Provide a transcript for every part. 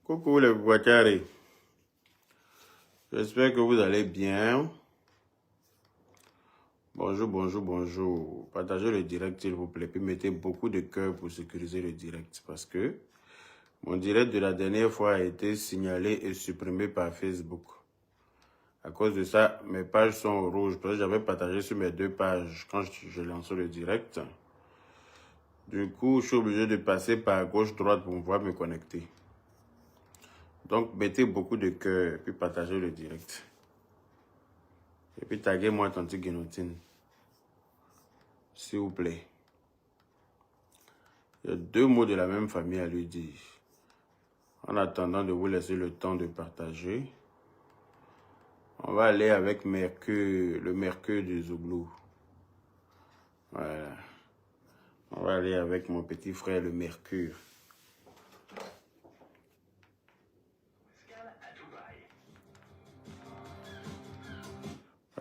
Coucou les Guattari, j'espère que vous allez bien. Bonjour, bonjour, bonjour. Partagez le direct s'il vous plaît, puis mettez beaucoup de cœur pour sécuriser le direct parce que mon direct de la dernière fois a été signalé et supprimé par Facebook. À cause de ça, mes pages sont rouges parce que j'avais partagé sur mes deux pages quand je lançais le direct. Du coup, je suis obligé de passer par gauche-droite pour pouvoir me connecter. Donc, mettez beaucoup de cœur, puis partagez le direct. Et puis, taguez-moi Tante Guénotine. S'il vous plaît. Il y a deux mots de la même famille à lui dire. En attendant de vous laisser le temps de partager, on va aller avec Mercure, le Mercure du Zouglou. Voilà. On va aller avec mon petit frère, le Mercure.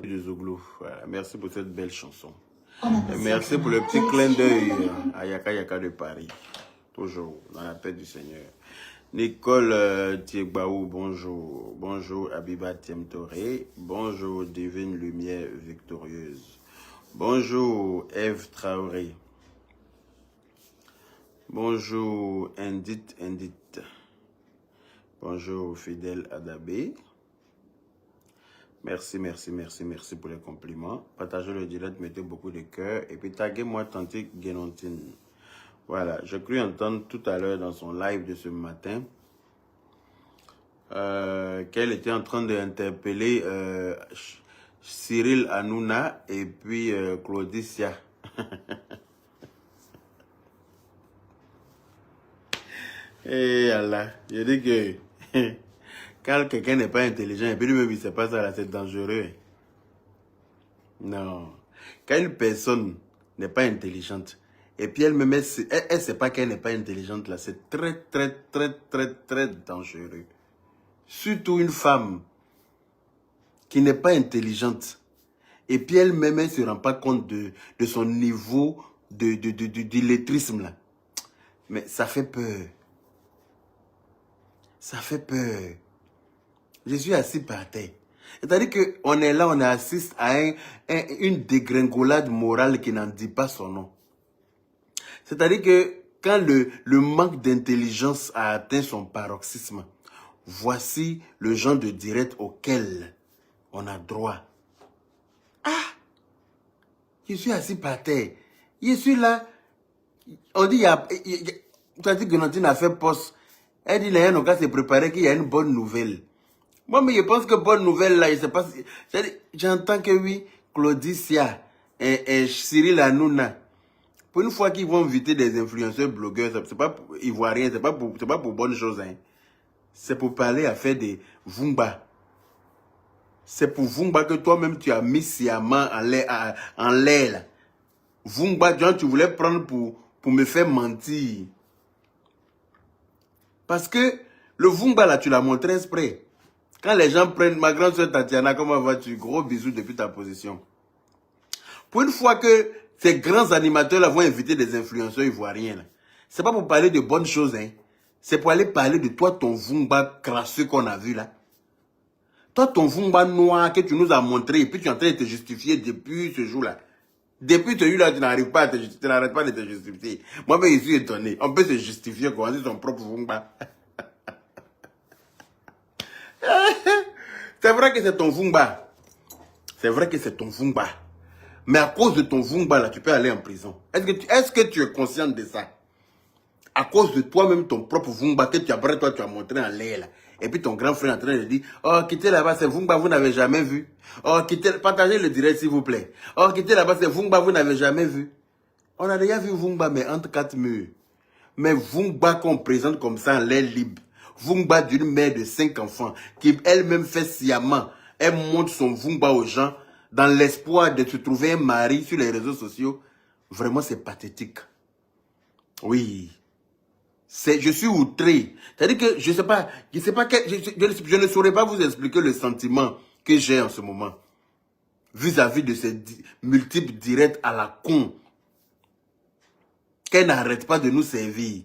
Du Zouglou. Voilà. Merci pour cette belle chanson. Et merci pour le petit clin d'œil à Yaka Yaka de Paris. Toujours dans la paix du Seigneur. Nicole Thiegbaou, bonjour. Bonjour Abiba Tiemtoré. Bonjour Divine Lumière Victorieuse. Bonjour Eve Traoré. Bonjour Indit. Bonjour Fidèle Adabé. Merci pour les compliments. Partagez le direct, mettez beaucoup de cœur. Et puis taguez-moi Tante Guénontine. Voilà, j'ai cru entendre tout à l'heure dans son live de ce matin qu'elle était en train d'interpeller Cyril Hanouna et puis Claudicia. Et Allah, je dis que quand quelqu'un n'est pas intelligent et puis lui-même il ne sait pas ça là, c'est dangereux. Non. Quand une personne n'est pas intelligente et puis elle-même elle ne sait pas qu'elle n'est pas intelligente là, c'est très dangereux. Surtout une femme qui n'est pas intelligente et puis elle-même elle ne se rend pas compte de son niveau d'illettrisme là. Mais ça fait peur. Ça fait peur. Je suis assis par terre. C'est-à-dire qu'on est là, on assiste à une dégringolade morale qui n'en dit pas son nom. C'est-à-dire que quand le manque d'intelligence a atteint son paroxysme, voici le genre de direct auquel on a droit. Ah! Je suis assis par terre. Je suis là. On dit, tu dit que Guénontine a fait poste. Elle dit, là, on va se préparer qu'il y a une bonne nouvelle. Moi, mais je pense que bonne nouvelle, là, je sais pas si... J'entends que oui, Claudicia et Cyril Hanouna, pour une fois qu'ils vont inviter des influenceurs, blogueurs, c'est pas ivoirien, c'est pas pour bonne chose, hein. C'est pour parler à faire des Vumba. C'est pour Vumba que toi-même tu as mis sciemment en l'air. Vumba, genre, tu voulais prendre pour me faire mentir. Parce que le Vumba, là, tu l'as montré exprès. Quand les gens prennent ma grande soeur Tatiana, comment vas-tu? Gros bisous depuis ta position. Pour une fois que ces grands animateurs-là vont inviter des influenceurs ivoiriens, c'est pas pour parler de bonnes choses, hein. C'est pour aller parler de toi, ton Vumba crasseux qu'on a vu là. Toi, ton Vumba noir que tu nous as montré, et puis tu es en train de te justifier depuis ce jour-là. Depuis ce jour-là, tu n'arrives pas à te justifier, tu n'arrêtes pas de te justifier. Moi-même, je suis étonné. On peut se justifier quoi, c'est son propre Vumba. C'est vrai que c'est ton Vumba. C'est vrai que c'est ton Vumba. Mais à cause de ton Vumba, là, tu peux aller en prison. Est-ce que tu es conscient de ça? À cause de toi-même, ton propre Vumba, que tu as montré en l'air, là. Et puis ton grand frère est en train de dire, oh, quittez là-bas, c'est Vumba, vous n'avez jamais vu. Oh, partagez le direct, s'il vous plaît. Oh, quittez là-bas, c'est Vumba, vous n'avez jamais vu. On a déjà vu Vumba, mais entre quatre murs. Mais Vumba qu'on présente comme ça en l'air libre. Vumba d'une mère de 5 enfants, qui elle-même fait sciemment. Elle montre son Vumba aux gens, dans l'espoir de se trouver un mari sur les réseaux sociaux. Vraiment, c'est pathétique. Oui. Je suis outré. C'est-à-dire que je ne saurais pas vous expliquer le sentiment que j'ai en ce moment. Vis-à-vis de ces multiples directs à la con. Qu'elle n'arrête pas de nous servir.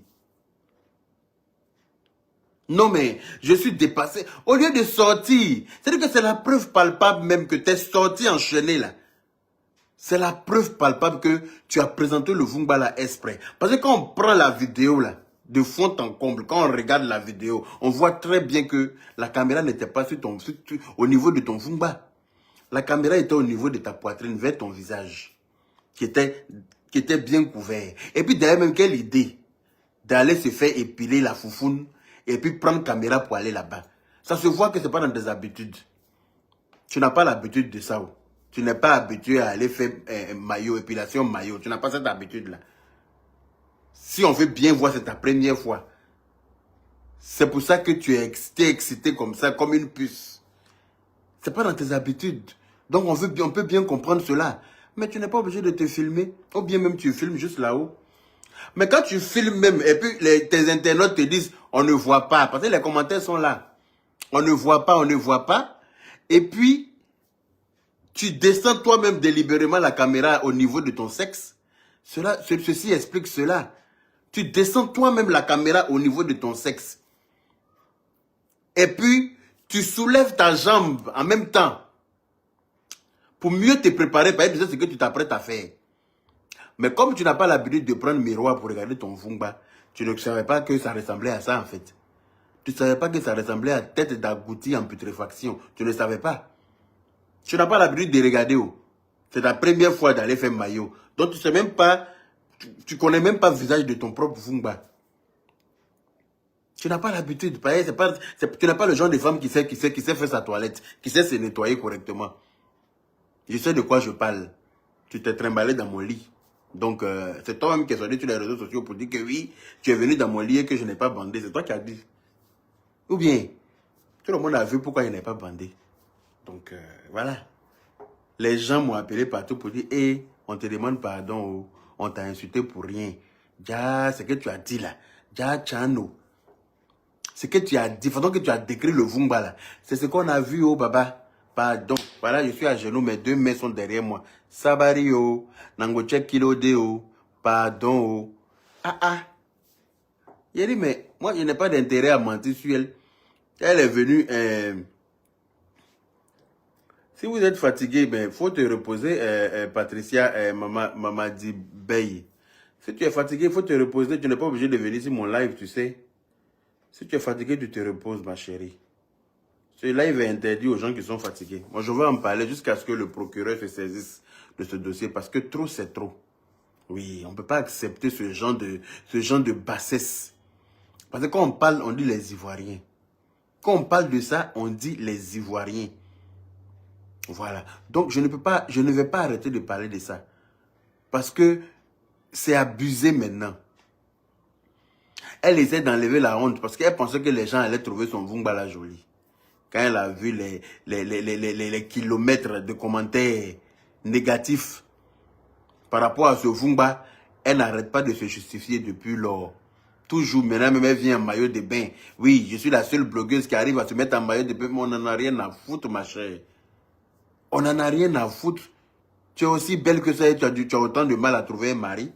Non, mais je suis dépassé. Au lieu de sortir, c'est-à-dire que c'est la preuve palpable même que tu es sorti enchaîné là. C'est la preuve palpable que tu as présenté le Vungba là exprès. Parce que quand on prend la vidéo là, de fond en comble, quand on regarde la vidéo, on voit très bien que la caméra n'était pas au niveau de ton Vungba. La caméra était au niveau de ta poitrine, vers ton visage, qui était bien couvert. Et puis derrière même, quelle idée d'aller se faire épiler la foufoune et puis prendre caméra pour aller là-bas. Ça se voit que ce n'est pas dans tes habitudes. Tu n'as pas l'habitude de ça. Tu n'es pas habitué à aller faire maillot, épilation maillot. Tu n'as pas cette habitude-là. Si on veut bien voir, c'est ta première fois. C'est pour ça que tu es excité comme ça, comme une puce. Ce n'est pas dans tes habitudes. Donc on peut bien comprendre cela. Mais tu n'es pas obligé de te filmer. Ou bien même tu filmes juste là-haut. Mais quand tu filmes même, et puis tes internautes te disent, on ne voit pas. Parce que les commentaires sont là. On ne voit pas, on ne voit pas. Et puis, tu descends toi-même délibérément la caméra au niveau de ton sexe. Ceci explique cela. Tu descends toi-même la caméra au niveau de ton sexe. Et puis, tu soulèves ta jambe en même temps. Pour mieux te préparer, par exemple, ce que tu t'apprêtes à faire. Mais comme tu n'as pas l'habitude de prendre miroir pour regarder ton Vungba, tu ne savais pas que ça ressemblait à ça en fait. Tu ne savais pas que ça ressemblait à tête d'agouti en putréfaction. Tu ne savais pas. Tu n'as pas l'habitude de regarder. C'est ta première fois d'aller faire maillot. Donc tu sais même pas, tu connais même pas le visage de ton propre Vungba. Tu n'as pas l'habitude. Tu n'as pas le genre de femme qui sait faire sa toilette, qui sait se nettoyer correctement. Je sais de quoi je parle. Tu t'es trimballé dans mon lit. Donc, c'est toi-même qui es sorti sur les réseaux sociaux pour dire que oui, tu es venu dans mon lit et que je n'ai pas bandé. C'est toi qui as dit. Ou bien, tout le monde a vu pourquoi il n'est pas bandé. Donc, voilà. Les gens m'ont appelé partout pour dire, hé, on te demande pardon, on t'a insulté pour rien. Ja, ce que tu as dit là. Ja, Chano. Ce que tu as dit, façon que tu as décrit le Vungba là. C'est ce qu'on a vu, oh, baba. Pardon. Voilà, je suis à genoux, mes deux mains sont derrière moi. Sabari, oh. Nangoche Kilode, oh. Pardon, oh. Ah, ah. Il a dit, mais moi, je n'ai pas d'intérêt à mentir sur elle. Elle est venue... Si vous êtes fatigué, il faut te reposer, Patricia, Mamadi Bey. Si tu es fatigué, il faut te reposer. Tu n'es pas obligé de venir sur mon live, tu sais. Si tu es fatigué, tu te reposes, ma chérie. Ce live est interdit aux gens qui sont fatigués. Moi, je vais en parler jusqu'à ce que le procureur se saisisse de ce dossier. Parce que trop, c'est trop. Oui, on ne peut pas accepter ce genre de bassesse. Parce que quand on parle, on dit les Ivoiriens. Quand on parle de ça, on dit les Ivoiriens. Voilà. Donc, je ne vais pas arrêter de parler de ça. Parce que c'est abusé maintenant. Elle essaie d'enlever la honte parce qu'elle pensait que les gens allaient trouver son Vungba la jolie. Quand elle a vu les kilomètres de commentaires négatifs par rapport à ce Vungba, elle n'arrête pas de se justifier depuis lors. Toujours, maintenant même elle vient en maillot de bain. Oui, je suis la seule blogueuse qui arrive à se mettre en maillot de bain, mais on n'en a rien à foutre, ma chère. On n'en a rien à foutre. Tu es aussi belle que ça et tu as autant de mal à trouver un mari.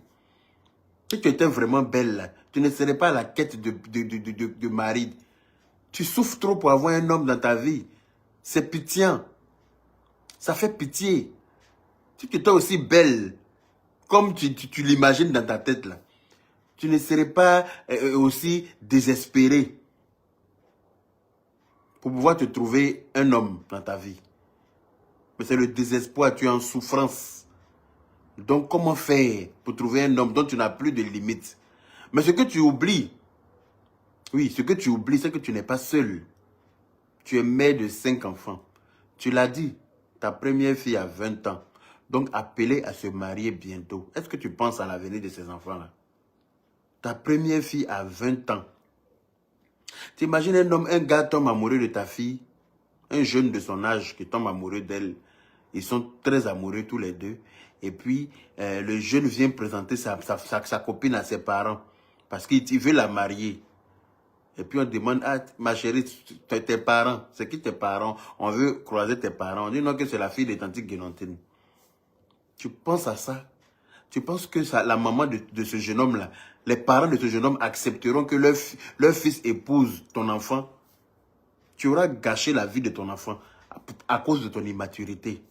Si tu étais vraiment belle, là, tu ne serais pas à la quête de mari. Tu souffres trop pour avoir un homme dans ta vie. C'est pitié. Ça fait pitié. Si tu étais aussi belle, comme tu l'imagines dans ta tête, là, tu ne serais pas aussi désespéré pour pouvoir te trouver un homme dans ta vie. Mais c'est le désespoir, tu es en souffrance. Donc, comment faire pour trouver un homme dont tu n'as plus de limites? Mais ce que tu oublies, oui, ce que tu oublies, c'est que tu n'es pas seul. Tu es mère de 5 enfants. Tu l'as dit, ta première fille a 20 ans. Donc, appelée à se marier bientôt. Est-ce que tu penses à l'avenir de ces enfants-là? Ta première fille a 20 ans. Tu imagines un gars tombe amoureux de ta fille, un jeune de son âge qui tombe amoureux d'elle. Ils sont très amoureux tous les deux. Et puis, le jeune vient présenter sa copine à ses parents. Parce qu'il veut la marier. Et puis on demande, ah, ma chérie, tes parents, c'est qui tes parents? On veut croiser tes parents. On dit non, que c'est la fille de tante Guénontine. Tu penses à ça? Tu penses que ça, la maman de ce jeune homme-là, les parents de ce jeune homme accepteront que leur fils épouse ton enfant? Tu auras gâché la vie de ton enfant à cause de ton immaturité,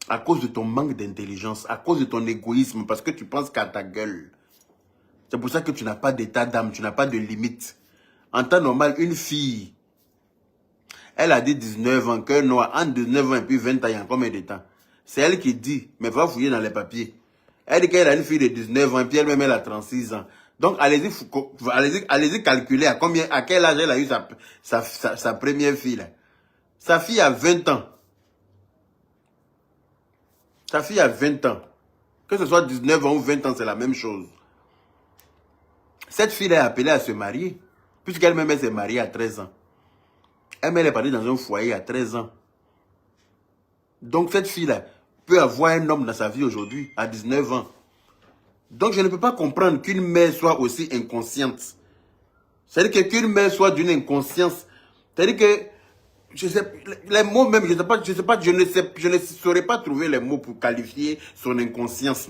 à cause de ton manque d'intelligence, à cause de ton égoïsme, parce que tu penses qu'à ta gueule. C'est pour ça que tu n'as pas d'état d'âme, tu n'as pas de limite. En temps normal, une fille, elle a dit 19 ans, cœur noir, entre 19 ans et puis 20 ans, il y a combien de temps? C'est elle qui dit, mais va fouiller dans les papiers. Elle dit qu'elle a une fille de 19 ans, et puis elle-même, elle a 36 ans. Donc, allez-y calculer à quel âge elle a eu sa première fille. Là. Sa fille a 20 ans. Sa fille a 20 ans. Que ce soit 19 ans ou 20 ans, c'est la même chose. Cette fille est appelée à se marier, puisqu'elle-même, elle s'est mariée à 13 ans. Elle est partie dans un foyer à 13 ans. Donc, cette fille-là peut avoir un homme dans sa vie aujourd'hui, à 19 ans. Donc, je ne peux pas comprendre qu'une mère soit aussi inconsciente. C'est-à-dire qu'une mère soit d'une inconscience. C'est-à-dire que, je sais, les mots même, je ne saurais pas trouver les mots pour qualifier son inconscience.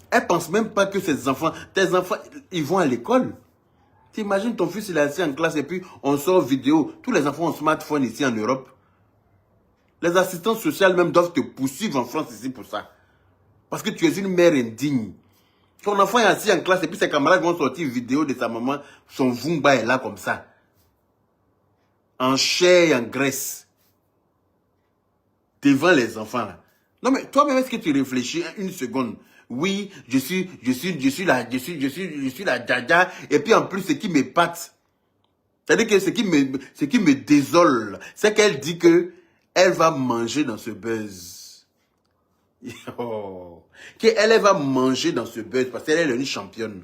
Elle ne pense même pas que ses enfants, tes enfants, ils vont à l'école. T'imagines ton fils, il est assis en classe et puis on sort vidéo. Tous les enfants ont smartphone ici en Europe. Les assistants sociaux même doivent te poursuivre en France ici pour ça. Parce que tu es une mère indigne. Ton enfant est assis en classe et puis ses camarades vont sortir une vidéo de sa maman. Son Vumba est là comme ça. En chair et en graisse. Devant les enfants là. Non mais toi-même, est-ce que tu réfléchis une seconde? Oui, je suis la dada. Et puis en plus, ce qui m'épate, c'est-à-dire que ce qui me désole, c'est qu'elle dit que elle va manger dans ce buzz. Oh. Qu'elle va manger dans ce buzz parce qu'elle est une championne.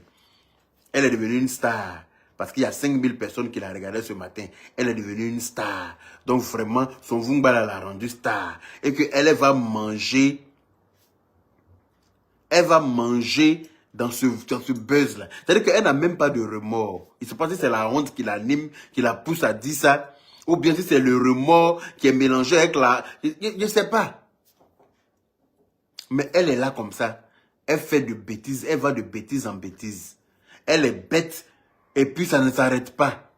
Elle est devenue une star. Parce qu'il y a 5000 personnes qui la regardaient ce matin. Elle est devenue une star. Donc vraiment, son Vumba l'a rendue star. Et qu'elle va manger. Elle va manger dans ce buzz-là. C'est-à-dire qu'elle n'a même pas de remords. Il se passe que c'est la honte qui l'anime, qui la pousse à dire ça. Ou bien si c'est le remords qui est mélangé avec la... Je ne sais pas. Mais elle est là comme ça. Elle fait de bêtises. Elle va de bêtises en bêtises. Elle est bête. Et puis ça ne s'arrête pas.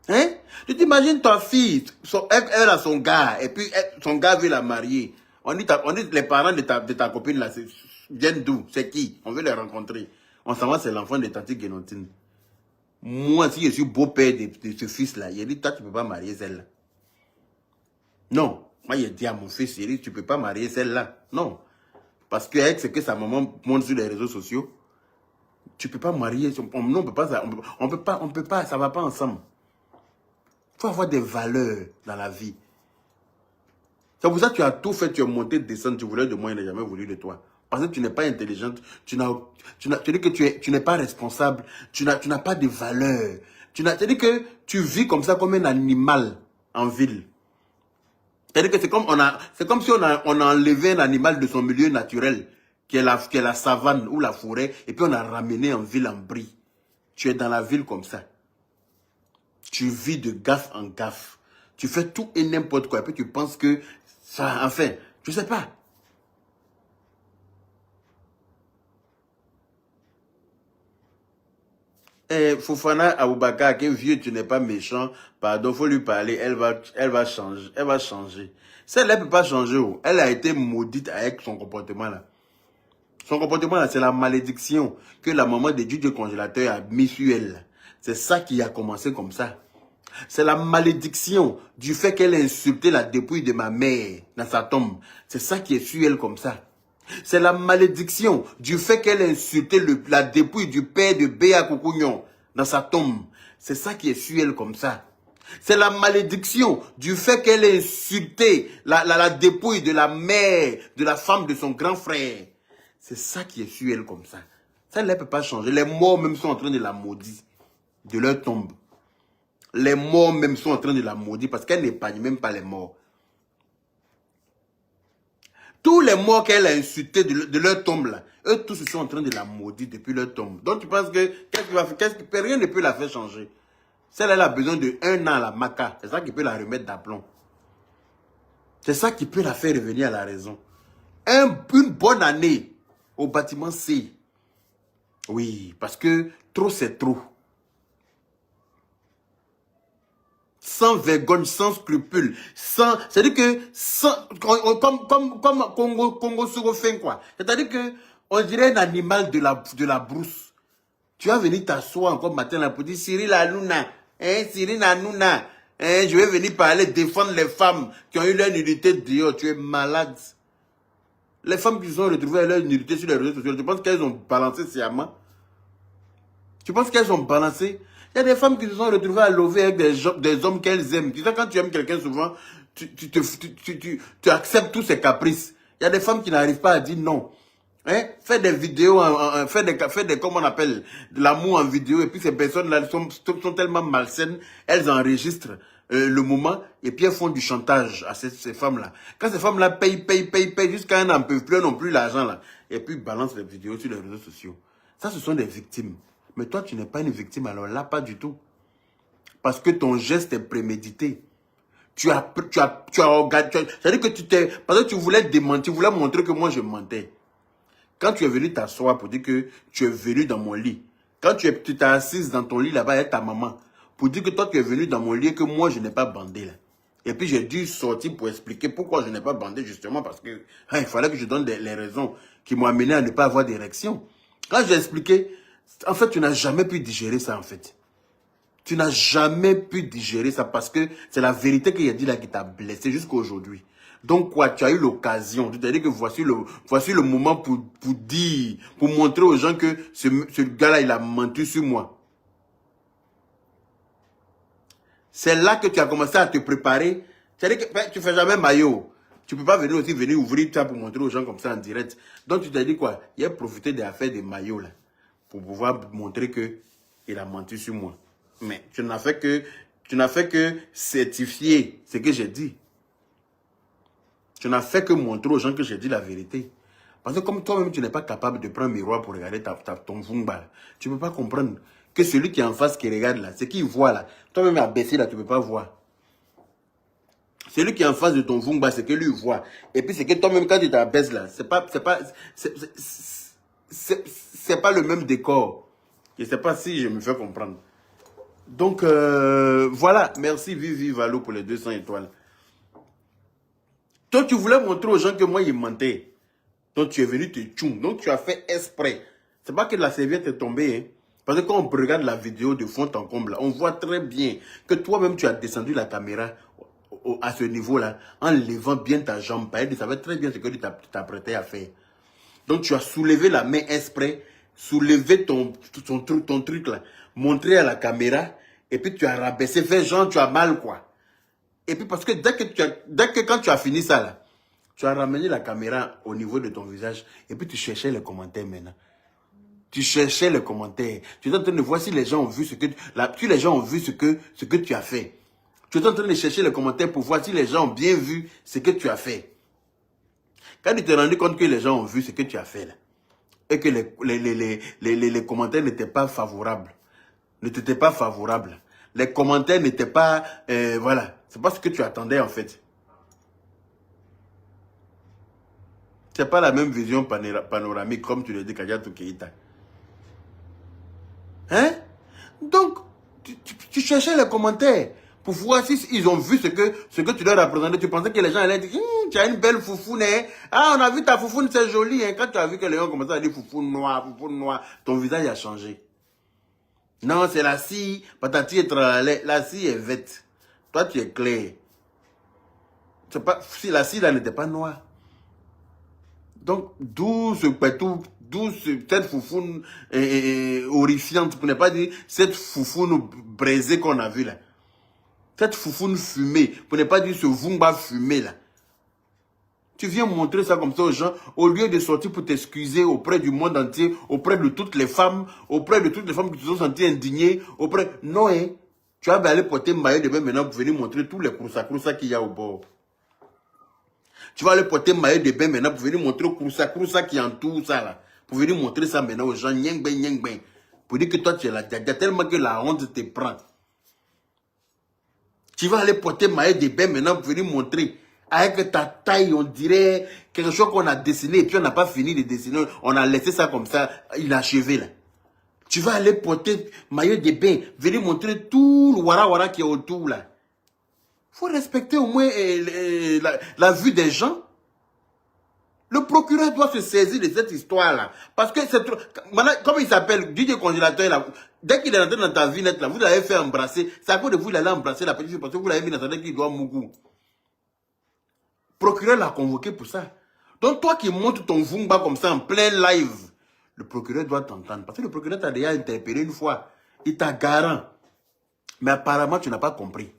Hein? Tu t'imagines ta fille. Elle a son gars. Et puis son gars veut la marier. On dit les parents de ta copine là. Viennent d'où? C'est qui? On veut les rencontrer. On s'en va, c'est l'enfant de Tati Guénontine. Moi, si je suis beau-père de ce fils-là, il a dit, toi, tu ne peux pas marier celle-là. Non. Moi, il a dit à mon fils, il a dit, tu ne peux pas marier celle-là. Non. Parce qu'avec ce que sa maman montre sur les réseaux sociaux, tu ne peux pas marier. Non, on peut pas, on peut pas, ça ne va pas ensemble. Il faut avoir des valeurs dans la vie. C'est pour ça que tu as tout fait, tu es monté, descendu, tu voulais de moi, il n'a jamais voulu de toi. Parce que tu n'es pas intelligente, tu dis que tu n'es pas responsable, tu n'as pas de valeur. Tu dis que tu vis comme ça, comme un animal en ville. C'est-à-dire que c'est comme si on a enlevé un animal de son milieu naturel, qui est la savane ou la forêt, et puis on a ramené en ville en brie. Tu es dans la ville comme ça. Tu vis de gaffe en gaffe. Tu fais tout et n'importe quoi, et puis tu penses que ça, enfin, je ne sais pas. Fofana Aboubakar, que vieux, tu n'es pas méchant, pardon, faut lui parler, elle va changer, elle va changer. Celle-là, elle ne peut pas changer, oh. Elle a été maudite avec son comportement là. Son comportement là, c'est la malédiction que la maman de Dieu congélateur a mis sur elle. C'est ça qui a commencé comme ça. C'est la malédiction du fait qu'elle a insulté la dépouille de ma mère dans sa tombe. C'est ça qui est sur elle comme ça. C'est la malédiction du fait qu'elle a insulté la dépouille du père de Béa Koukouignon dans sa tombe. C'est ça qui est sur elle comme ça. C'est la malédiction du fait qu'elle a insulté la dépouille de la mère, de la femme de son grand frère. C'est ça qui est sur elle comme ça. Ça ne peut pas changer. Les morts même sont en train de la maudire de leur tombe. Les morts même sont en train de la maudire parce qu'elle n'épargne même pas les morts. Tous les morts qu'elle a insultés de leur tombe là, eux tous sont en train de la maudire depuis leur tombe. Donc tu penses que rien ne peut la faire changer. Celle-là, elle a besoin de 1 an à la maca. C'est ça qui peut la remettre d'aplomb. C'est ça qui peut la faire revenir à la raison. Une bonne année au bâtiment C. Oui, parce que trop c'est trop. Sans vergogne, sans scrupule, sans... C'est-à-dire que, comme Congo Sourofin, quoi. C'est-à-dire que, on dirait un animal de la brousse. Tu vas venir t'asseoir encore matin là pour dire, Cyril Hanouna, Cyril Hanouna, je vais venir parler, défendre les femmes qui ont eu leur nudité dehors. Tu es malade. Les femmes qui se sont retrouvées à leur nudité sur les réseaux sociaux, tu penses qu'elles ont balancé sciemment? Tu penses qu'elles ont balancé? Il y a des femmes qui se sont retrouvées à lever avec des hommes qu'elles aiment. Tu sais, quand tu aimes quelqu'un, souvent, tu acceptes tous ses caprices. Il y a des femmes qui n'arrivent pas à dire non. Hein? Fais des vidéos, fais des, comment on appelle, de l'amour en vidéo, et puis ces personnes-là sont tellement malsaines, elles enregistrent le moment, et puis elles font du chantage à ces femmes-là. Quand ces femmes-là payent, jusqu'à elles n'en peuvent plus, elles n'ont plus l'argent, là, et puis balancent les vidéos sur les réseaux sociaux. Ça, ce sont des victimes. Mais toi, tu n'es pas une victime, alors là, pas du tout. Parce que ton geste est prémédité. C'est-à-dire que parce que tu voulais démentir, tu voulais montrer que moi, je mentais. Quand tu es venu t'asseoir pour dire que tu es venu dans mon lit, quand tu t'es assise dans ton lit là-bas avec ta maman, pour dire que toi, tu es venu dans mon lit et que moi, je n'ai pas bandé là. Et puis, j'ai dû sortir pour expliquer pourquoi je n'ai pas bandé, justement, parce que il fallait que je donne les raisons qui m'ont amené à ne pas avoir d'érection. Quand j'ai expliqué, en fait, tu n'as jamais pu digérer ça, en fait. Tu n'as jamais pu digérer ça parce que c'est la vérité qu'il a dit là qui t'a blessé jusqu'à aujourd'hui. Donc quoi, tu as eu l'occasion, tu t'es dit que voici le moment pour dire, pour montrer aux gens que ce gars-là, il a menti sur moi. C'est là que tu as commencé à te préparer. C'est-à-dire que tu ne fais jamais maillot. Tu ne peux pas venir ouvrir ça pour montrer aux gens comme ça en direct. Donc tu t'es dit quoi, il a profité des affaires des maillots là, pour pouvoir montrer qu'il a menti sur moi. Mais tu n'as fait que certifier ce que j'ai dit. Tu n'as fait que montrer aux gens que j'ai dit la vérité. Parce que comme toi-même, tu n'es pas capable de prendre un miroir pour regarder ton vumba, tu ne peux pas comprendre que celui qui est en face qui regarde là, ce qu'il voit là, toi-même abaissé là, tu ne peux pas voir. Celui qui est en face de ton vumba, c'est que lui voit. Et puis c'est que toi-même, quand tu t'abaisses là, c'est pas le même décor. Je ne sais pas si je me fais comprendre. Donc, voilà. Merci, Vivi Valo, pour les 200 étoiles. Toi, tu voulais montrer aux gens que moi, il mentait. Donc, tu es venu te tchoum. Donc, tu as fait exprès. C'est pas que la serviette est tombée. Hein. Parce que quand on regarde la vidéo de fond en comble, on voit très bien que toi-même, tu as descendu la caméra à ce niveau-là en levant bien ta jambe. Tu savais très bien ce que tu t'apprêtais à faire. Donc, tu as soulevé la main exprès, soulevé ton truc là, montré à la caméra, et puis tu as rabaissé, fait genre, tu as mal, quoi. Et puis, parce que dès que quand tu as fini ça là, tu as ramené la caméra au niveau de ton visage, et puis tu cherchais les commentaires maintenant. Tu cherchais les commentaires. Tu es en train de voir si les gens ont vu ce que tu as fait. Tu es en train de chercher les commentaires pour voir si les gens ont bien vu ce que tu as fait. Quand tu t'es rendu compte que les gens ont vu ce que tu as fait là, et que les commentaires n'étaient pas favorables, les commentaires n'étaient pas, voilà, c'est pas ce que tu attendais en fait. C'est pas la même vision panoramique comme tu le dis Kadiatou Keïta. Hein? Donc, tu cherchais les commentaires pour voir si ils ont vu ce que tu leur as présenté. Tu pensais que les gens allaient dire, tu as une belle foufoune, hein? Ah, on a vu ta foufoune, c'est joli, hein? Quand tu as vu que les gens commençaient à dire foufoune noire, ton visage a changé. Non, c'est la scie, patati et tralala, la scie est verte. Toi, tu es clair. Si la scie là n'était pas noire. Donc, d'où cette foufoune horrifiante, pour ne pas dire cette foufoune braisée qu'on a vue là. Cette foufoune fumée, pour ne pas dire ce vumba fumé là. Tu viens montrer ça comme ça aux gens, au lieu de sortir pour t'excuser auprès du monde entier, auprès de toutes les femmes qui se sont senties indignées, Non, hein. Tu vas aller porter maillot de bain maintenant pour venir montrer tous les kroussa qu'il y a au bord. Tu vas aller porter maillot de bain maintenant pour venir montrer kroussa qui entoure ça là. Pour venir montrer ça maintenant aux gens, nyeng ben. Pour dire que toi tu es là, tellement que la honte te prend. Tu vas aller porter maillot de bain maintenant pour venir montrer avec ta taille, on dirait quelque chose qu'on a dessiné et puis on n'a pas fini de dessiner. On a laissé ça comme ça, inachevé là. Tu vas aller porter maillot de bain, venir montrer tout le wara qui est autour là. Faut respecter au moins la vue des gens. Le procureur doit se saisir de cette histoire-là. Parce que c'est trop... Maintenant, comme il s'appelle, Didier Congélateur, là, dès qu'il est rentré dans ta vie nette, là, vous l'avez fait embrasser. C'est à cause de vous, il allait embrasser la petite fille parce que vous l'avez mis dans sa tête qu'il doit mourir. Procureur l'a convoqué pour ça. Donc toi qui montes ton Vumba comme ça en plein live, le procureur doit t'entendre. Parce que le procureur t'a déjà interpellé une fois. Il t'a garant. Mais apparemment, tu n'as pas compris.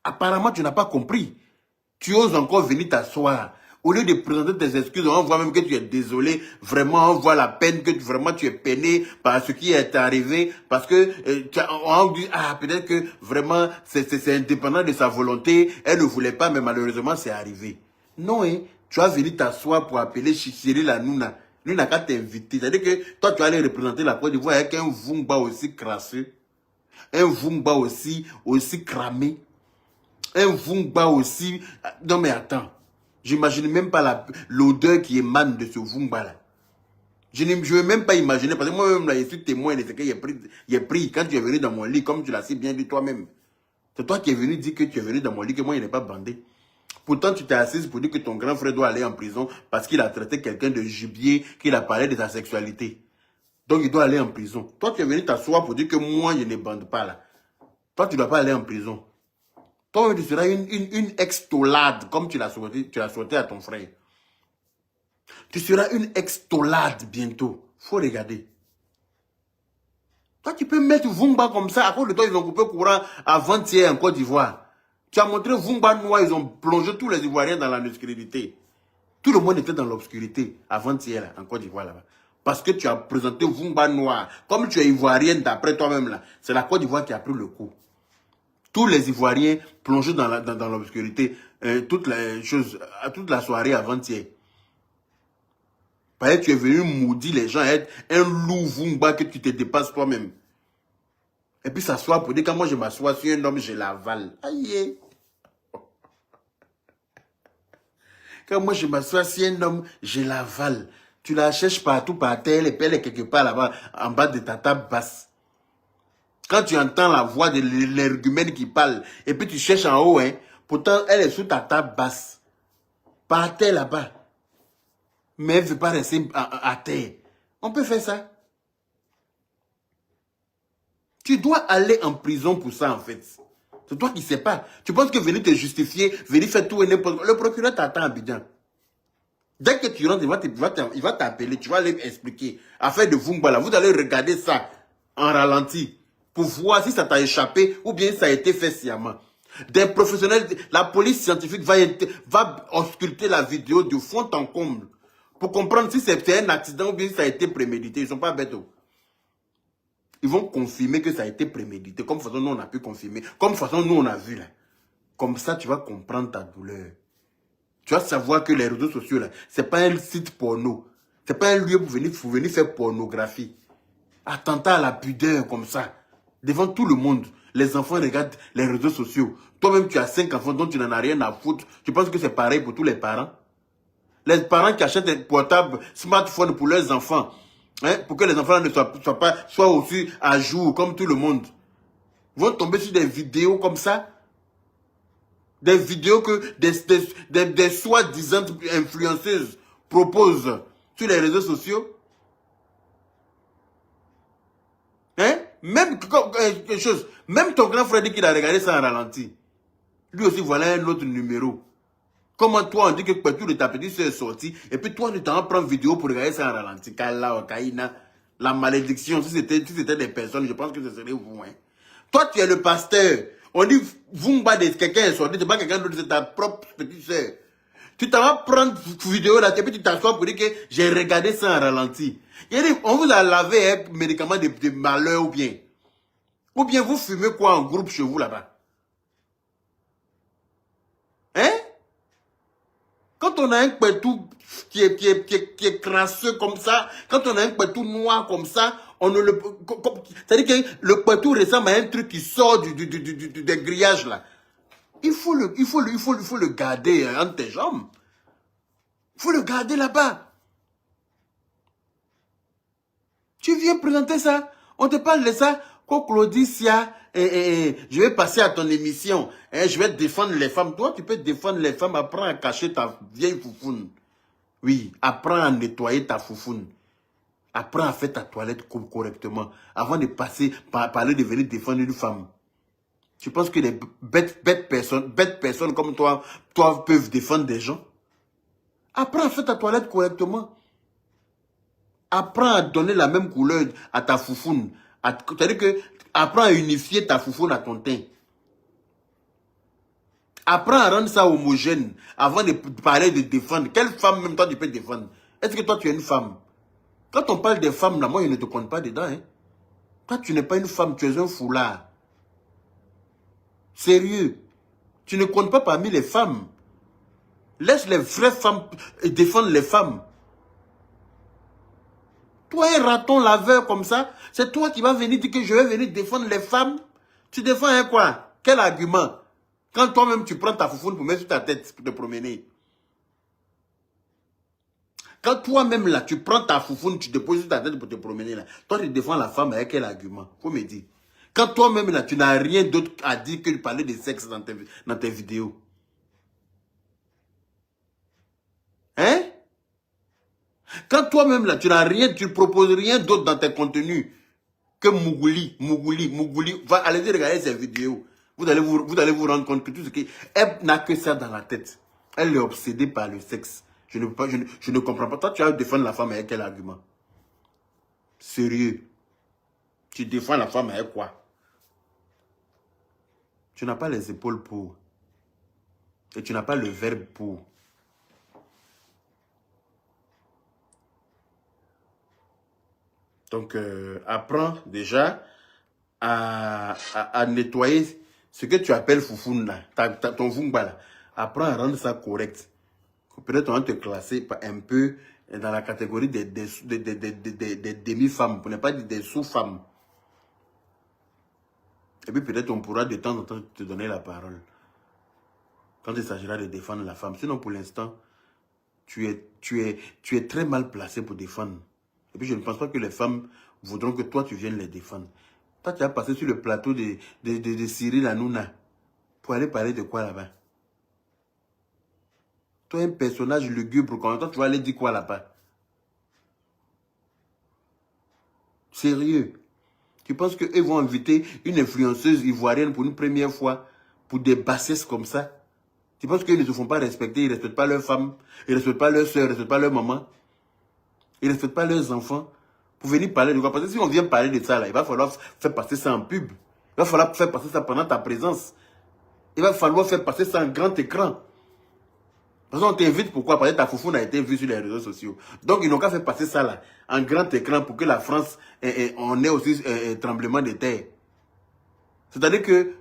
Apparemment, tu n'as pas compris. Tu oses encore venir t'asseoir. Au lieu de présenter tes excuses, on voit même que tu es désolé. Vraiment, on voit la peine que vraiment tu es peiné par ce qui est arrivé. Parce que on dit, ah, peut-être que vraiment, c'est indépendant de sa volonté. Elle ne voulait pas, mais malheureusement, c'est arrivé. Non, hein, tu vas venir t'asseoir pour appeler Cyril Hanouna. Lui n'a qu'à t'inviter. C'est-à-dire que toi, tu vas aller représenter la Côte d'Ivoire avec un Vumba aussi crasseux. Un Vumba aussi cramé. Un Vumba aussi... Non mais attends. J'imagine même pas l'odeur qui émane de ce Vumba là. Je ne veux même pas imaginer. Parce que moi-même là, je suis témoin de ce qu'il a pris quand tu es venu dans mon lit, comme tu l'as si bien dit toi-même. C'est toi qui es venu dire que tu es venu dans mon lit, que moi il n'est pas bandé. Pourtant tu t'es assise pour dire que ton grand frère doit aller en prison parce qu'il a traité quelqu'un de gibier, qu'il a parlé de sa sexualité. Donc il doit aller en prison. Toi tu es venu t'asseoir pour dire que moi je ne bande pas là. Toi tu ne dois pas aller en prison. Toi, tu seras une extolade, comme tu l'as souhaité à ton frère. Tu seras une extolade bientôt. Faut regarder. Toi, tu peux mettre Vumba comme ça. À cause de toi, ils ont coupé courant avant-hier en Côte d'Ivoire. Tu as montré Vumba noir, ils ont plongé tous les Ivoiriens dans l'obscurité. Tout le monde était dans l'obscurité avant-hier en Côte d'Ivoire là-bas. Parce que tu as présenté Vumba noir. Comme tu es Ivoirienne d'après toi-même là, c'est la Côte d'Ivoire qui a pris le coup. Tous les Ivoiriens plongés dans l'obscurité, toute la soirée avant-hier. Parce que tu es venu maudire les gens, être un loup Vumba que tu te dépasses toi-même. Et puis s'asseoir pour dire quand moi je m'assois sur un homme, je l'avale. Aïe. Quand moi je m'assois sur un homme, je l'avale. Tu la cherches partout par terre, et puis elle est quelque part là-bas, en bas de ta table basse. Quand tu entends la voix de l'énergumène qui parle, et puis tu cherches en haut, hein, pourtant elle est sous ta table basse. Par terre là-bas. Mais elle ne veut pas rester à terre. On peut faire ça. Tu dois aller en prison pour ça, en fait. C'est toi qui ne sais pas. Tu penses que venir te justifier, venir faire tout et n'importe quoi. Le procureur t'attend à Abidjan. Dès que tu rentres, il va t'appeler, tu vas aller expliquer. Affaire de Vumba, là, vous allez regarder ça en ralenti. Pour voir si ça t'a échappé ou bien ça a été fait sciemment. Des professionnels, la police scientifique va ausculter la vidéo de fond en comble pour comprendre si c'est un accident ou bien si ça a été prémédité. Ils ne sont pas bêtes. Ils vont confirmer que ça a été prémédité. Comme façon nous on a pu confirmer. Comme façon nous on a vu là. Comme ça tu vas comprendre ta douleur. Tu vas savoir que les réseaux sociaux là, c'est pas un site porno. C'est pas un lieu pour venir faire pornographie. Attentat à la pudeur comme ça. Devant tout le monde, les enfants regardent les réseaux sociaux. Toi-même, tu as 5 enfants dont tu n'en as rien à foutre. Tu penses que c'est pareil pour tous les parents? Les parents qui achètent des portables, smartphones pour leurs enfants, hein, pour que les enfants ne soient aussi à jour comme tout le monde, vont tomber sur des vidéos comme ça. Des vidéos que des soi-disant influenceuses proposent sur les réseaux sociaux. Hein? Même quelque chose, même ton grand frère dit qu'il a regardé ça en ralenti. Lui aussi, voilà un autre numéro. Comment toi, on dit que tout de ta petite soeur est sorti, et puis toi, tu t'en prends vidéo pour regarder ça en ralenti. La malédiction, si c'était des personnes, je pense que ce serait vous. Hein. Toi, tu es le pasteur. On dit, Vumba de quelqu'un est sorti, c'est pas quelqu'un d'autre, c'est ta propre petite soeur. Tu t'en vas prendre vidéo là, et puis tu t'assois pour dire que j'ai regardé ça en ralenti. On vous a lavé un médicament de malheur ou bien. Ou bien vous fumez quoi en groupe chez vous là-bas? Hein? Quand on a un pétou qui est crasseux comme ça, quand on a un pétou noir comme ça, on ne le... C'est-à-dire que le pétou ressemble à un truc qui sort des grillages là. Il faut le garder entre tes jambes. Il faut le garder là-bas. Tu viens présenter ça. On te parle de ça. Quand Claudicia, je vais passer à ton émission. Je vais défendre les femmes. Toi, tu peux défendre les femmes. Apprends à cacher ta vieille foufoune. Oui, apprends à nettoyer ta foufoune. Apprends à faire ta toilette correctement. Avant de parler de venir défendre une femme. Tu penses que les bêtes personnes comme toi peuvent défendre des gens? Apprends à faire ta toilette correctement. Apprends à donner la même couleur à ta foufoune. C'est-à-dire que apprends à unifier ta foufoune à ton teint. Apprends à rendre ça homogène avant de parler de défendre. Quelle femme même toi tu peux défendre? Est-ce que toi tu es une femme? Quand on parle des femmes là, moi je ne te compte pas dedans. Hein. Toi tu n'es pas une femme, tu es un foulard. Sérieux. Tu ne comptes pas parmi les femmes. Laisse les vraies femmes défendre les femmes. Toi, un raton laveur comme ça, c'est toi qui vas venir dire que je vais venir défendre les femmes. Tu défends un quoi? Quel argument? Quand toi-même tu prends ta foufoune pour mettre sur ta tête pour te promener. Quand toi-même là, tu prends ta foufoune, tu te poses sur ta tête pour te promener là. Toi, tu défends la femme avec quel argument? Faut me dire. Quand toi-même là, tu n'as rien d'autre à dire que de parler de sexe dans tes vidéos. Hein? Quand toi-même là, tu n'as rien, tu ne proposes rien d'autre dans tes contenus que Mougouli. Allez-y regarder ces vidéos. Vous allez vous rendre compte que tout ce qui... Elle n'a que ça dans la tête. Elle est obsédée par le sexe. Je ne comprends pas. Toi, tu vas défendre la femme avec quel argument? Sérieux. Tu défends la femme avec quoi? Tu n'as pas les épaules pour. Et tu n'as pas le verbe pour. Donc, apprends déjà à nettoyer ce que tu appelles foufoune là, ton fumba là. Apprends à rendre ça correct. Peut-être on va te classer un peu dans la catégorie des demi-femmes, pour ne pas dire des sous-femmes. Et puis peut-être on pourra de temps en temps te donner la parole. Quand il s'agira de défendre la femme. Sinon pour l'instant, tu es très mal placé pour défendre. Et puis je ne pense pas que les femmes voudront que toi tu viennes les défendre. Toi tu as passé sur le plateau de Cyril Hanouna pour aller parler de quoi là-bas? Toi un personnage lugubre, quand toi tu vas aller dire quoi là-bas? Sérieux? Tu penses qu'eux vont inviter une influenceuse ivoirienne pour une première fois pour des bassesses comme ça? Tu penses qu'ils ne se font pas respecter, ils ne respectent pas leurs femmes, ils ne respectent pas leurs soeurs, ils ne respectent pas leurs mamans, ils ne respectent pas leurs enfants? Pour venir parler de quoi? Parce que si on vient parler de ça, là, il va falloir faire passer ça en pub. Il va falloir faire passer ça pendant ta présence. Il va falloir faire passer ça en grand écran. Parce qu'on t'invite, pourquoi? Parce que ta foufoune a été vue sur les réseaux sociaux. Donc, ils n'ont qu'à faire passer ça là, en grand écran pour que la France, on ait aussi tremblement de terre. C'est-à-dire que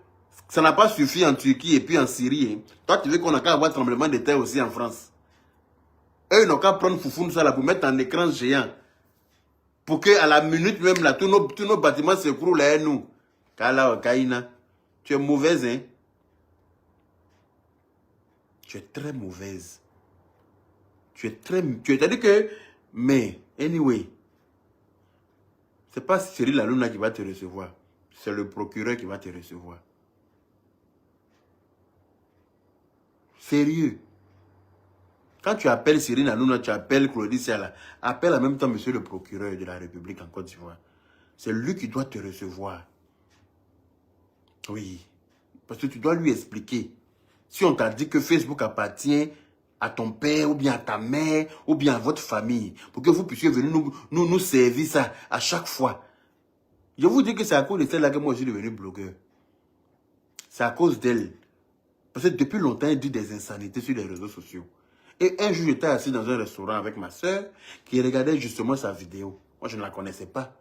ça n'a pas suffi en Turquie et puis en Syrie. Hein. Toi, tu veux qu'on a qu'à avoir tremblement de terre aussi en France. Eux, ils n'ont qu'à prendre foufoune ça là pour mettre en écran géant. Pour qu'à la minute même là, tous nos bâtiments s'écroulent à nous. Kala, Kaina, tu es mauvaise, hein? Tu es très mauvaise. C'est-à-dire que, mais, anyway, c'est pas Cyril Hanouna qui va te recevoir. C'est le procureur qui va te recevoir. Sérieux. Quand tu appelles Cyril Hanouna, tu appelles Claudicia là, appelle en même temps monsieur le procureur de la République en Côte d'Ivoire. C'est lui qui doit te recevoir. Oui. Parce que tu dois lui expliquer. Si on t'a dit que Facebook appartient à ton père, ou bien à ta mère, ou bien à votre famille, pour que vous puissiez venir nous servir ça à chaque fois. Je vous dis que c'est à cause de celle-là que moi je suis devenu blogueur. C'est à cause d'elle. Parce que depuis longtemps, elle dit des insanités sur les réseaux sociaux. Et un jour, j'étais assis dans un restaurant avec ma soeur qui regardait justement sa vidéo. Moi, je ne la connaissais pas.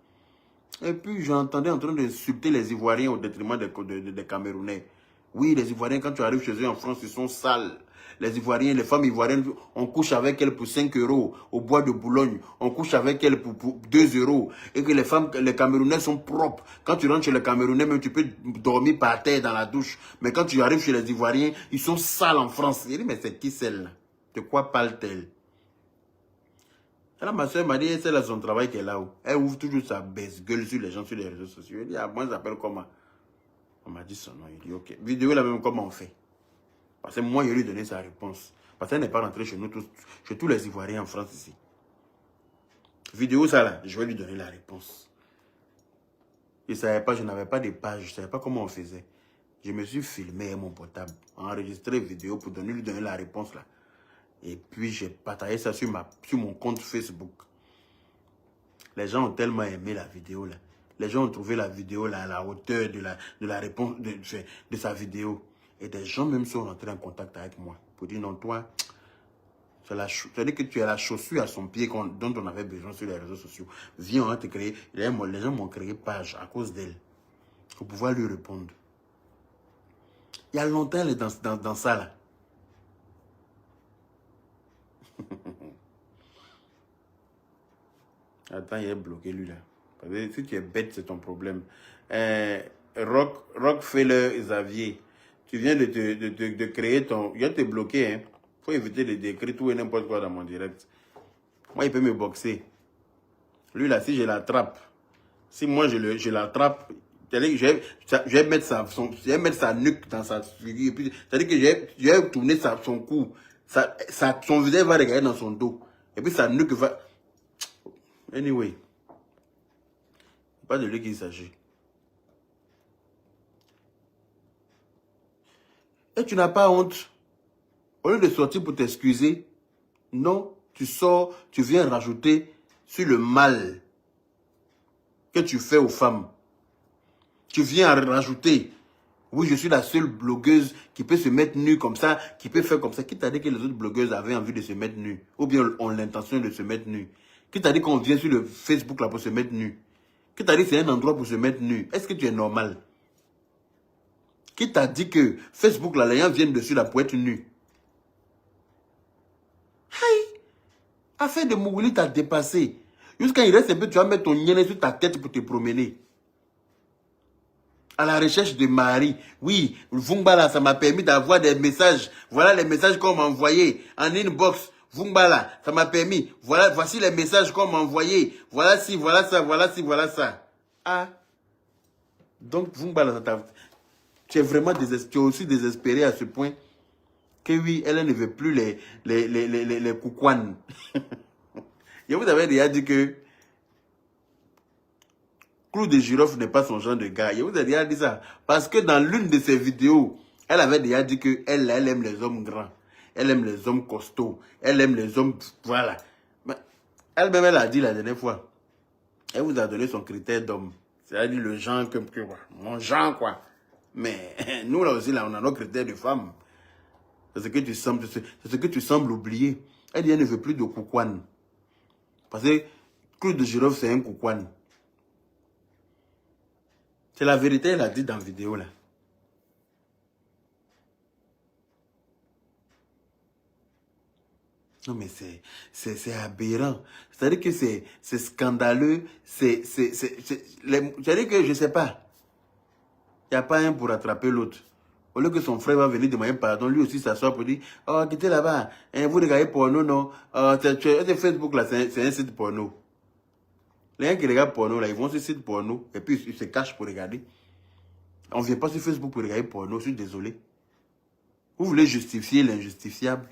Et puis, j'entendais en train d'insulter les Ivoiriens au détriment des Camerounais. Oui, les Ivoiriens, quand tu arrives chez eux en France, ils sont sales. Les Ivoiriens, les femmes ivoiriennes, on couche avec elles pour 5 € au bois de Boulogne. On couche avec elles pour 2 €. Et que les femmes, les Camerounais sont propres. Quand tu rentres chez les Camerounais, même tu peux dormir par terre dans la douche. Mais quand tu arrives chez les Ivoiriens, ils sont sales en France. Je dis, mais c'est qui celle-là? De quoi parle-t-elle? Alors ma soeur m'a dit, c'est là son travail qu'elle a. Elle ouvre toujours sa baisse-gueule sur les gens sur les réseaux sociaux. Elle dit, ah, moi j'appelle comment? On m'a dit son nom. Il dit, ok. Vidéo là même, comment on fait? Parce que moi, je lui ai donné sa réponse. Parce qu'elle n'est pas rentrée chez nous, chez tous les Ivoiriens en France ici. Vidéo ça là, je vais lui donner la réponse. Je ne savais pas, je n'avais pas de page, je ne savais pas comment on faisait. Je me suis filmé avec mon portable, enregistré vidéo pour lui donner la réponse là. Et puis j'ai partagé ça sur mon compte Facebook. Les gens ont tellement aimé la vidéo là. Les gens ont trouvé la vidéo là à la hauteur de la réponse de sa vidéo. Et des gens même sont rentrés en contact avec moi pour dire non, toi, c'est-à-dire que tu as la chaussure à son pied dont on avait besoin sur les réseaux sociaux. Viens, on va te créer. Les gens m'ont créé page à cause d'elle pour pouvoir lui répondre. Il y a longtemps, elle est dans ça là. Attends, il est bloqué lui là. Parce que si tu es bête, c'est ton problème. Rockefeller Xavier, tu viens de créer ton... Il va te bloquer, hein. Faut éviter de décrire tout et n'importe quoi dans mon direct. Moi, il peut me boxer. Lui là, si je l'attrape, si moi je l'attrape, je vais mettre sa nuque dans sa figure. C'est-à-dire que je vais tourner son cou. Son visage va regarder dans son dos. Et puis sa nuque va... Anyway. Pas de lui qu'il s'agit. Et tu n'as pas honte. Au lieu de sortir pour t'excuser, non, tu sors, tu viens rajouter sur le mal que tu fais aux femmes. Tu viens rajouter. Oui, je suis la seule blogueuse qui peut se mettre nue comme ça, qui peut faire comme ça. Qui t'a dit que les autres blogueuses avaient envie de se mettre nue? Ou bien ont l'intention de se mettre nue? Qui t'a dit qu'on vient sur le Facebook là pour se mettre nu? Qui t'a dit que c'est un endroit pour se mettre nu? Est-ce que tu es normal? Qui t'a dit que Facebook là, les gens viennent dessus là pour être nus? Hey! Affaire de Mougouli t'a dépassé. Jusqu'à il reste un peu, tu vas mettre ton nienne sur ta tête pour te promener. À la recherche de Marie. Oui, Vumbala, ça m'a permis d'avoir des messages. Voilà les messages qu'on m'a envoyés en inbox. Vumbala, ça m'a permis. Voilà, voici les messages qu'on m'a envoyés. Voilà ci, voilà ça, voilà ci, voilà ça. Ah. Donc, Vumbala, tu es vraiment désespéré. Tu es aussi désespéré à ce point que oui, elle ne veut plus les coucouanes. Je vous avais déjà dit que Clou de Girofle n'est pas son genre de gars. Je vous ai déjà dit ça. Parce que dans l'une de ses vidéos, elle avait déjà dit qu'elle aime les hommes grands. Elle aime les hommes costauds. Elle aime les hommes... Voilà. Elle-même, elle a dit la dernière fois. Elle vous a donné son critère d'homme. C'est-à-dire le genre que mon genre, quoi. Mais nous, là aussi, là, on a nos critères de femme. C'est ce que tu sembles oublier. Elle dit, elle ne veut plus de coucouane. Parce que Clou de Girofle, c'est un coucouane. C'est la vérité, elle a dit dans la vidéo là. Non mais c'est aberrant. C'est-à-dire que c'est scandaleux. C'est-à-dire que je ne sais pas. Il n'y a pas un pour attraper l'autre. Au lieu que son frère va venir demander pardon, lui aussi s'assoit pour dire, oh, quittez là-bas, vous regardez porno, non. C'est Facebook là, c'est un site porno. Les gens qui regardent porno là, ils vont sur le site porno et puis ils se cachent pour regarder. On ne vient pas sur Facebook pour regarder porno, je suis désolé. Vous voulez justifier l'injustifiable.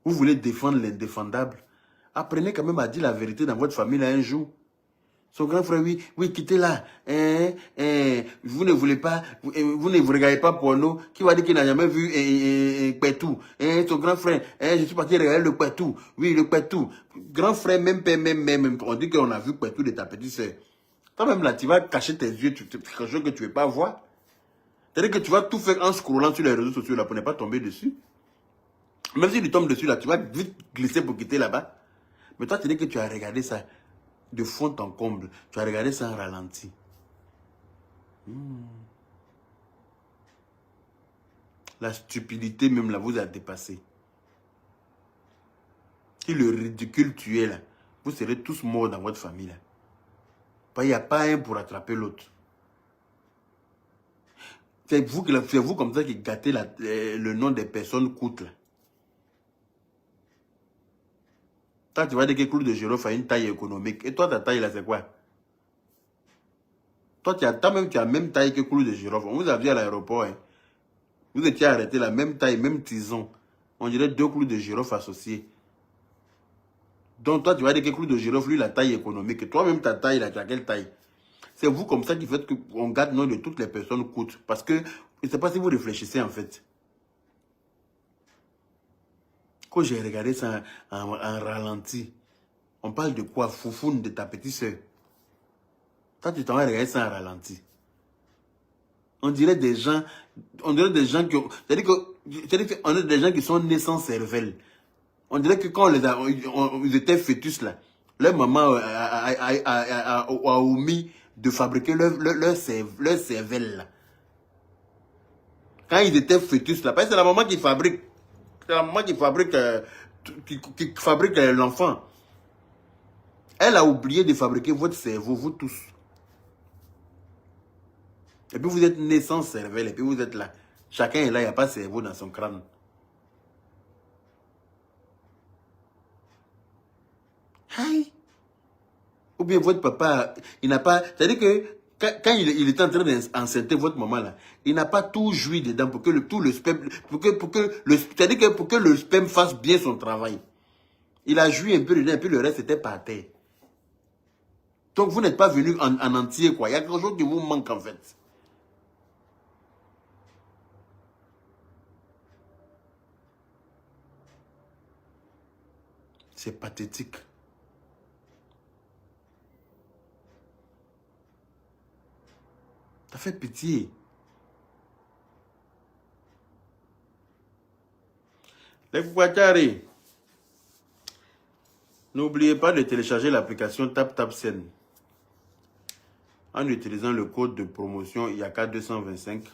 Vous voulez défendre l'indéfendable. Apprenez quand même à dire la vérité dans votre famille là, un jour. Son grand frère, oui, quittez là. Vous ne voulez pas, vous ne vous regardez pas porno. Qui va dire qu'il n'a jamais vu Pétou? Son grand frère, je suis parti regarder le Pétou. Oui, le Pétou. Grand frère, même père, même. On dit qu'on a vu Pétou de ta petite soeur. Toi-même là, tu vas cacher tes yeux, quelque chose que tu ne veux pas voir. C'est-à-dire que tu vas tout faire en scrollant sur les réseaux sociaux là pour ne pas tomber dessus. Même si tu tombes dessus là, tu vas vite glisser pour quitter là-bas. Mais toi, tu dis que tu as regardé ça de fond en comble. Tu as regardé ça en ralenti. la stupidité même là vous a dépassé. Si le ridicule tuait là, vous serez tous morts dans votre famille là. Il n'y a pas un pour attraper l'autre. C'est vous comme ça qui gâtez le nom des personnes coûtes là. Toi, tu vas dire que Clou de Girofle a une taille économique. Et toi, ta taille là, c'est quoi? Toi, tu as même taille que Clou de Girofle. On vous a vu à l'aéroport. Hein. Vous étiez arrêté la même taille, même tison. On dirait 2 clous de girofle associés. Donc toi, tu vas dire que Clou de Girofle, lui, la taille économique. Et toi-même, ta taille là, tu as quelle taille? C'est vous comme ça qui faites qu'on garde le nom de toutes les personnes coûtent. Parce que, je ne sais pas si vous réfléchissez en fait. Quand j'ai regardé ça en ralenti, on parle de quoi? Foufoune de ta petite soeur. Toi, tu t'en vas regarder ça en ralenti. On dirait des gens qui ont... C'est-à-dire qu'on est des gens qui sont nés sans cervelle. On dirait que quand ils étaient fœtus là, leur maman a omis de fabriquer leur cervelle là. Quand ils étaient fœtus là, parce que c'est la maman qui fabrique. C'est la maman qui fabrique, qui fabrique l'enfant. Elle a oublié de fabriquer votre cerveau, vous tous. Et puis vous êtes nés sans cervelle, et puis vous êtes là. Chacun est là, il n'y a pas de cerveau dans son crâne. Aïe. Ou bien votre papa, il n'a pas... C'est-à-dire que quand il est en train d'enceinter votre maman là, il n'a pas tout joui dedans pour que tout le sperme... C'est-à-dire que pour que le sperme fasse bien son travail. Il a joui un peu dedans, et puis le reste était par terre. Donc vous n'êtes pas venu en entier, quoi. Il y a quelque chose qui vous manque en fait. C'est pathétique. Ça fait pitié. Les Kouakari, n'oubliez pas de télécharger l'application TapTapSend. En utilisant le code de promotion IAKA225,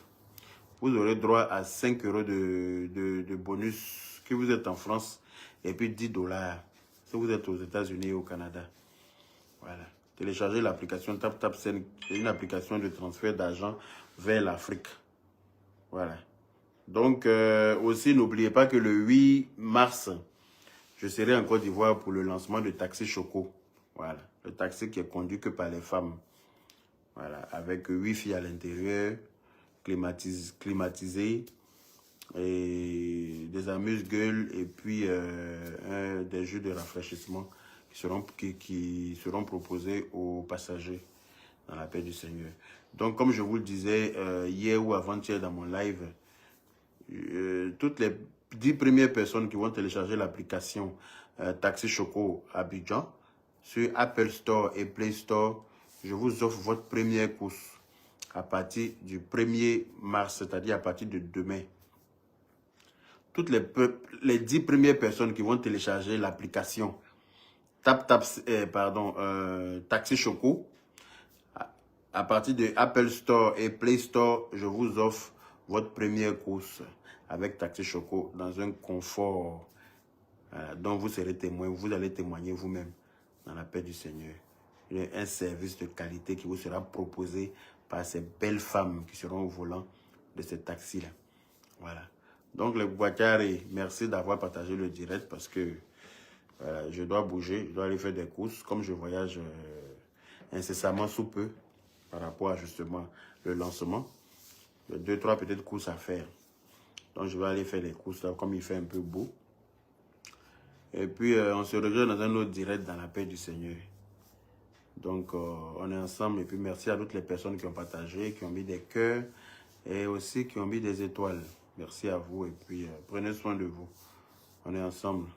vous aurez droit à 5 € de bonus que vous êtes en France et puis 10 $ si vous êtes aux États-Unis et au Canada. Voilà. Téléchargez l'application TapTapSend, c'est une application de transfert d'argent vers l'Afrique. Voilà. Donc, aussi, n'oubliez pas que le 8 mars, je serai en Côte d'Ivoire pour le lancement de Taxi Choco. Voilà. Le taxi qui est conduit que par les femmes. Voilà. Avec Wi-Fi à l'intérieur, climatisé, et des amuse-gueules et puis des jeux de rafraîchissement qui seront proposés aux passagers dans la paix du Seigneur. Donc, comme je vous le disais hier ou avant-hier dans mon live, toutes les 10 premières personnes qui vont télécharger l'application Taxi Choco Abidjan sur Apple Store et Play Store, je vous offre votre première course à partir du 1er mars, c'est-à-dire à partir de demain. Toutes les 10 premières personnes qui vont télécharger l'application Taxi Choco, à partir de Apple Store et Play Store, je vous offre votre première course avec Taxi Choco dans un confort dont vous serez témoin. Vous allez témoigner vous-même dans la paix du Seigneur. Il y a un service de qualité qui vous sera proposé par ces belles femmes qui seront au volant de ce taxi-là. Voilà. Donc, les Kouakari, merci d'avoir partagé le direct parce que je dois bouger, je dois aller faire des courses. Comme je voyage incessamment sous peu par rapport à justement le lancement, il y a 2-3 peut-être courses à faire. Donc, je vais aller faire les courses là, comme il fait un peu beau. Et puis, on se rejoint dans un autre direct dans la paix du Seigneur. Donc, on est ensemble. Et puis, merci à toutes les personnes qui ont partagé, qui ont mis des cœurs et aussi qui ont mis des étoiles. Merci à vous et puis prenez soin de vous. On est ensemble.